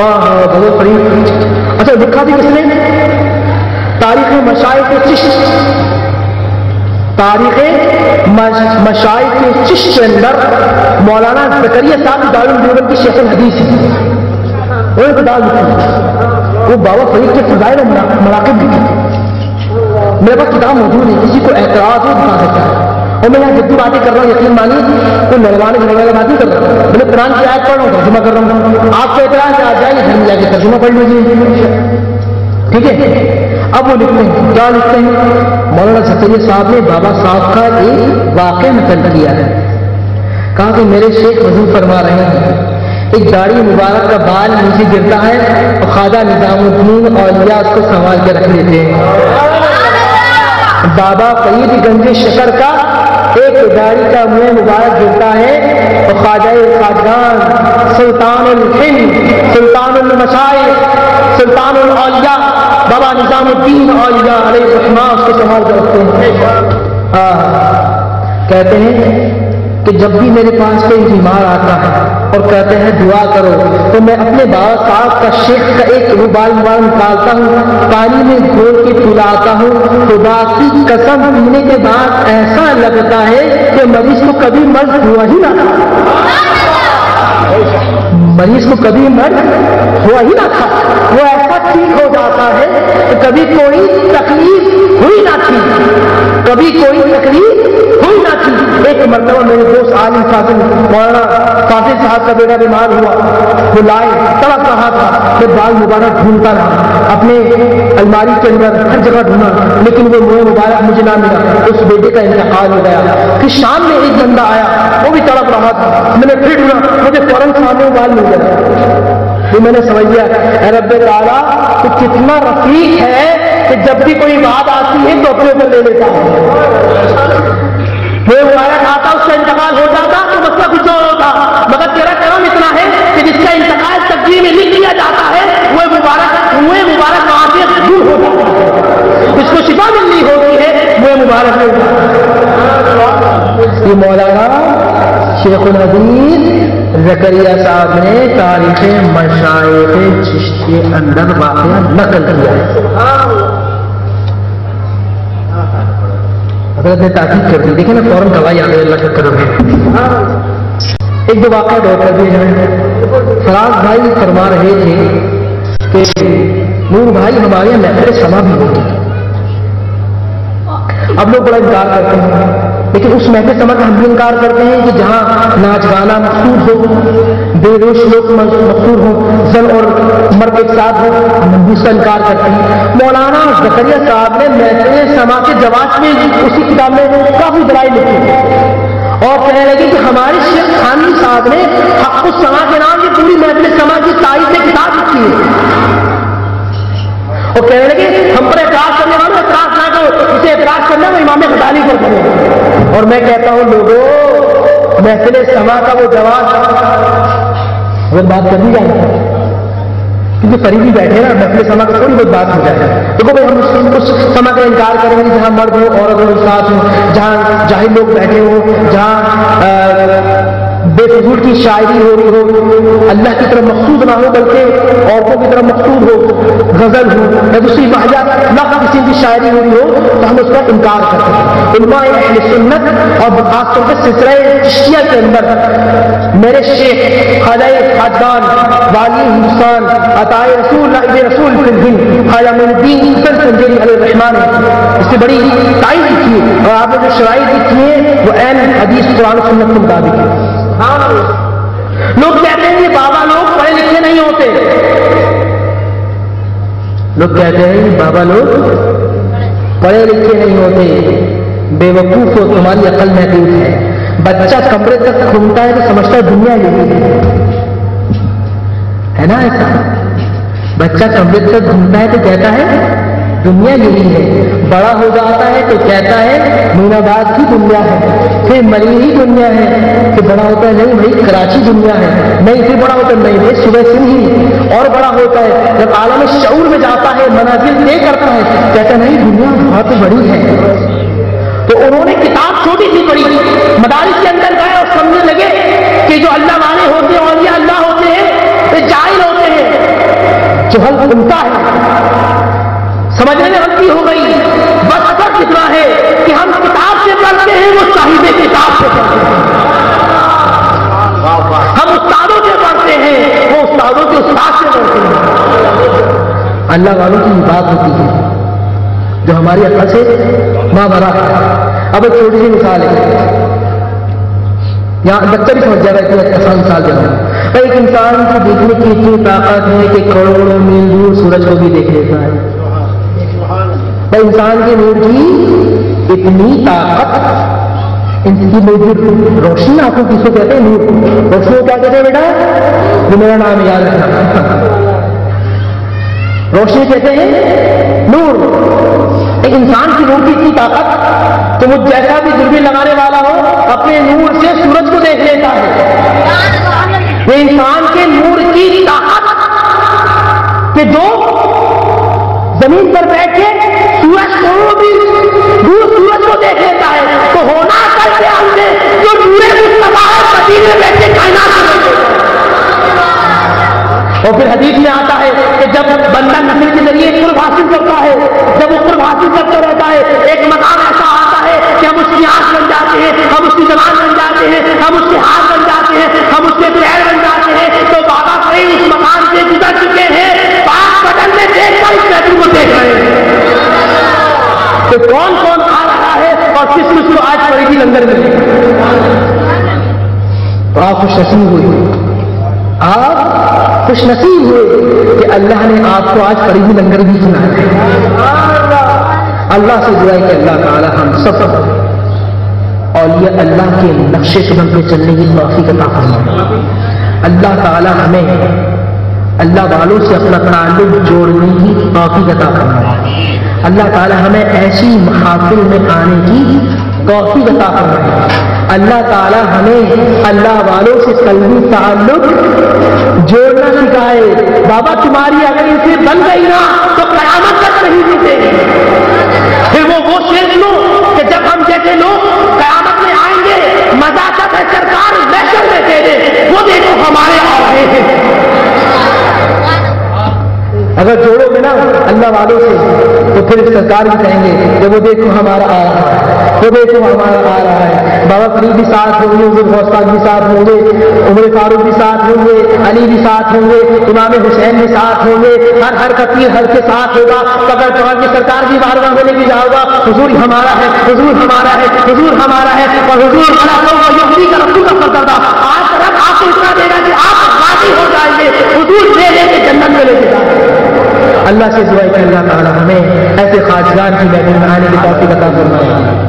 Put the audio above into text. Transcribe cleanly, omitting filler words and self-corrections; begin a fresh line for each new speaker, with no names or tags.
ہاں بہت قریب. اچھا لکھا تھی کس نے؟ تاریخ مشائخ چشت، تاریخ مشائخ چشت کے اندر مولانا زکریا صاحب دارالعلوم کی شیخ الحدیث وہ کتاب لکھی، وہ بابا فرید کے فضائل و مراقب لکھی. میرے پاس کتاب موجود ہے، کسی کو اعتراض ہو دکھا سکتا ہے. اور میں یہاں جدی باتیں کر رہا ہوں، یقین مانی کوئی لڑوانے جھگڑنے بات نہیں کر رہا ہوں. میں نے قرآن کی آیت پڑھ رہا ہوں، ترجمہ کر رہا ہوں. آپ کو اعتراض آ جائے گھر میں جا کے ترجمہ پڑھ لیجیے. ٹھیک ہے. اب وہ لکھتے ہیں، کیا لکھتے ہیں؟ مولانا زکریا صاحب نے بابا صاحب کا ایک واقعہ نقل کیا ہے. کہا کہ میرے شیخ وضو فرما رہے ہیں، ایک داڑھی مبارک کا بال نیچے گرتا ہے اور خواجہ نظام الدین اولیاء اس کو سنبھال کے رکھ لیتے ہیں. بابا فرید گنج شکر کا ایک داڑھی کا منہ مبارک گرتا ہے اور خواجہ خواجگان سلطان الہند، سلطان المشائخ، سلطان الاولیاء بابا نظام الدین اولیاء علیہ الرحمہ اس کو سنبھال کے رکھتے ہیں. کہتے ہیں کہ جب بھی میرے پاس کوئی بیمار آتا ہے اور کہتے ہیں دعا کرو تو میں اپنے بابا صاحب کا شیخ کا ایک بال نکالتا ہوں، پانی میں گھول کے پلاتا ہوں. خدا کی قسم پینے کے بعد ایسا لگتا ہے کہ مریض کو کبھی مرض ہوا ہی نہ تھا. مریض کو کبھی مرض ہوا ہی نہ تھا. وہ ایسا ٹھیک ہو جاتا ہے کہ کبھی کوئی تکلیف ہوئی نہ تھی، کبھی کوئی تکلیف ہوئی نہ تھی. ایک مرتبہ میرے دوست عالم فاضل مولانا فاضل صاحب کا بیٹا بیمار ہوا، وہ لائے تڑپ رہا تھا. پھر بال مبارک ڈھونڈتا رہا اپنے الماری کے اندر، ہر جگہ ڈھونڈا لیکن وہ منہ مبارک مجھے نہ ملا. اس بیٹے کا انتقال ہو گیا. پھر شام میں ایک بندہ آیا، وہ بھی تڑپ رہا تھا. میں نے پھر ڈھونڈا، مجھے فوراً سامنے بال مل گیا. پھر میں نے سمجھ لیا اے رب تعالیٰ تو کتنا رفیق ہے کہ جب بھی کوئی بات آتی ہے تو اپنے اوپر لے لیتا ہے. وہ مبارک آتا، اس کا انتقال ہو جاتا تو مسئلہ کچھ اور ہوتا. مگر تیرا کرم اتنا ہے کہ جس کا انتقال تقدیر میں لکھ دیا جاتا ہے وہ مبارک وہاں سے دور ہو جاتا ہے. اس کو شفا ملنی ہوتی ہے وہ مبارک ہو جاتا ہے. یہ مولانا شیخ الحدیث زکریا صاحب نے تاریخ مشائخ چشت کے اندر واقعہ نقل کیا ہے. حضرت نے تاکید کر دی، دیکھیں نا فوراً گواہی آ گئی اللہ کا کرم ہے. ایک دو واقعہ غور کر دیے جائیں. فراز بھائی فرما رہے تھے کہ نور بھائی ہمارے یہاں محفل سما بھی ہوتی. اب لوگ بڑا انکار کرتے ہیں، لیکن اس محفل سما کا ہم بھی انکار کرتے ہیں کہ جہاں ناچ گانا مقصود ہو، بے روش لوگ مقصود ہوں، زن اور مرد ایک ساتھ ہو، ہم بھی اس کا انکار کرتے ہیں. مولانا زکریا صاحب نے محفل سما کے جواب میں اسی کتاب میں کافی دلائل لکھی اور کہنے لگے کہ ہمارے شیخ خانوی صاحب نے حق السما کے نام کی پوری محفل سما کی تائید میں کتاب لکھی ہے. اور کہنے لگے ہم پر اعتراض کرنے والوں اعتراض نہ کرو، اسے اعتراض کرنا وہ امام غزالی پر کرو. اور میں کہتا ہوں لوگوں، محفل سما کا وہ جواب اگر بات کرنی جائے کیونکہ قریبی بیٹھے نا، محفل سما کا تھوڑی بہت بات ہو جائے. دیکھو بھائی ہم اس سما کا انکار کریں گے جہاں مرد ہو، عورت ہو، ساتھ ہو، جہاں جاہل لوگ بیٹھے ہوں، جہاں بے فضول کی شاعری ہو رہی ہو، اللہ کی طرف مقصود نہ ہو بلکہ عورتوں کی طرف مقصود ہو، غزل ہو یا دوسری واحد نقل قسم کی شاعری ہو رہی ہو تو ہم اس کا انکار کرتے ہیں. علماء اہل سنت اور خاص طور پہ سلسلہ چشتیہ کے اندر میرے شیخ خواجہ خواجگان والی ہندوستان عطائے رسول نائب رسول فی الہند خواجہ معین الدین حسن سنجری علیہ الرحمٰن نے اس سے بڑی تائید کی ہے اور آپ نے جو شرائط لکھی ہیں وہ عین حدیث قرآن و سنت کے مطابق ہے. لوگ کہتے ہیں کہ بابا لوگ پڑھے لکھے نہیں ہوتے. لوگ کہتے ہیں کہ بابا لوگ پڑھے لکھے نہیں ہوتے، بے وقوف ہو، تمہاری عقل محدود ہے. بچہ کمرے تک گھومتا ہے تو سمجھتا ہے دنیا یہی ہے نا. ایسا بچہ کمرے تک گھومتا ہے تو کہتا ہے دنیا یہی ہے. بڑا ہو جاتا ہے تو کہتا ہے مین آباد کی دنیا ہے، پھر مری ہی دنیا ہے. پھر بڑا ہوتا ہے نہیں بھائی کراچی دنیا ہے، نہیں پھر بڑا ہوتا ہے نہیں بھائی صبح سے ہی. اور بڑا ہوتا ہے جب عالم شعور میں جاتا ہے، منازل طے کرتا ہے، کہتا نہیں دنیا بہت بڑی ہے. تو انہوں نے کتاب چھوٹی سی پڑھی، مدارس کے اندر گئے اور سمجھنے لگے کہ جو اللہ والے ہوتے ہیں اولیاء اللہ ہوتے ہیں، جاہل ہوتے ہیں. جو حل سنتا ہے سمجھنے میں غلطی ہو گئی. بس فرق اتنا ہے کہ ہم کتاب سے پڑھتے ہیں, وہ صاحب کتاب سے پڑھتے ہیں. ہم استادوں سے پڑھتے ہیں, وہ استادوں کے استاد سے پڑھتے ہیں. اللہ والوں کی بات ہوتی ہے جو ہماری عقل سے ماورا ہے. اب ایک چھوٹی سی مثال ہے, یہاں بچہ بھی سمجھ جائے گا, اتنی آسان مثال دے رہا ہوں. ایک انسان کو دیکھنے کی اتنی طاقت ہے کہ کروڑوں میل دور سورج کو بھی دیکھ لیتا ہے. انسان کے نور کی اتنی طاقت, ان کی موجود روشنی آپ کو کس کو کہتے ہیں؟ نور. روشنی کو کیا کہتے ہیں بیٹا؟ یہ میرا نام یاد رکھنا. روشنی کہتے ہیں نور. ایک انسان کی نور کی اتنی طاقت کہ وہ جیسا بھی دوربین لگانے والا ہو اپنے نور سے سورج کو دیکھ لیتا ہے. یہ انسان کے نور کی طاقت کہ جو زمین پر بیٹھ کے سورج کو بھی دور سورج کو دیکھ لیتا ہے. تو ہونا کرتے ہم نے جو نور مصطفیٰ ہے مدینے میں بیٹھ کے کائنات کو دیکھ لیتا ہے. اور پھر حدیث میں آتا ہے کہ جب بندہ نفل کے ذریعے قرب حاصل کرتا ہے, جب وہ قرب حاصل کرتا رہتا ہے, ایک مقام ایسا آتا ہے کہ ہم اس کی آنکھ بن جاتے ہیں, ہم اس کی زبان بن جاتے ہیں, ہم اس کے ہاتھ بن جاتے ہیں, ہم اس کے پیر بن جاتے ہیں. تو بابا کئی اس مقام سے گزر چکے ہیں, پاک بدن میں دیکھ کر اس محفل کو دیکھ رہے ہیں کہ کون کون آ رہا ہے اور کس کس کو آج پڑے گی لنگر میں. تو آپ خوش نصیب ہوئے, آپ خوش نصیب ہوئے کہ اللہ نے آپ کو آج قریبی لنگر بھی سنایا. اللہ سے دعا ہے کہ اللہ تعالی ہم سب اولیاء اللہ کے نقش قدم پہ چلنے کی توفیق عطا فرمائے. اللہ تعالی ہمیں اللہ والوں سے اپنا تعلق جوڑنے کی توفیق عطا فرمائے. اللہ تعالی ہمیں ایسی محافل میں آنے کی توفیق عطا فرمائے. اللہ تعالی ہمیں اللہ والوں سے قلبی تعلق جوڑنا سکھائے. بابا تمہاری اگر ان سے بن گئی نا تو قیامت تک نہیں جیتے. پھر وہ شیر لو کہ جب ہم جیسے لوگ قیامت میں آئیں گے, مزہ تک ہے سرکار محشر میں دے دے, وہ دیکھو ہمارے آ رہے ہیں. اگر جوڑو گے نا اللہ والوں سے تو پھر سرکار بھی کہیں گے کہ وہ دیکھو ہمارا آ رہا ہے, وہ دیکھو ہمارا آ رہا ہے. بابا فرید بھی ساتھ ہوں گے, عمر غوث پاک بھی ساتھ ہوں گے, عمر فاروق بھی ساتھ ہوں گے, علی بھی ساتھ ہوں گے, امام حسین بھی ساتھ ہوں گے. ہر کا پیر ہر کے ساتھ ہوگا. قبر پہنچ کے سرکار کی بارگاہ میں لے کے جاؤ گا, حضور ہمارا ہے, حضور ہمارا ہے, حضور ہمارا ہے. اور حضور یہودی کا رسول کا فرزندہ آج طرف آپ کو اتنا دے گا کہ آپ راضی ہو جائیں گے, حضور لے لے کے جنت میں لے کے جائیں گے. اللہ سے دعا ہے کہ اللہ تعالی ہمیں ایسے خواجگان کی محفل میں آنے کی توفیق عطا فرمائے.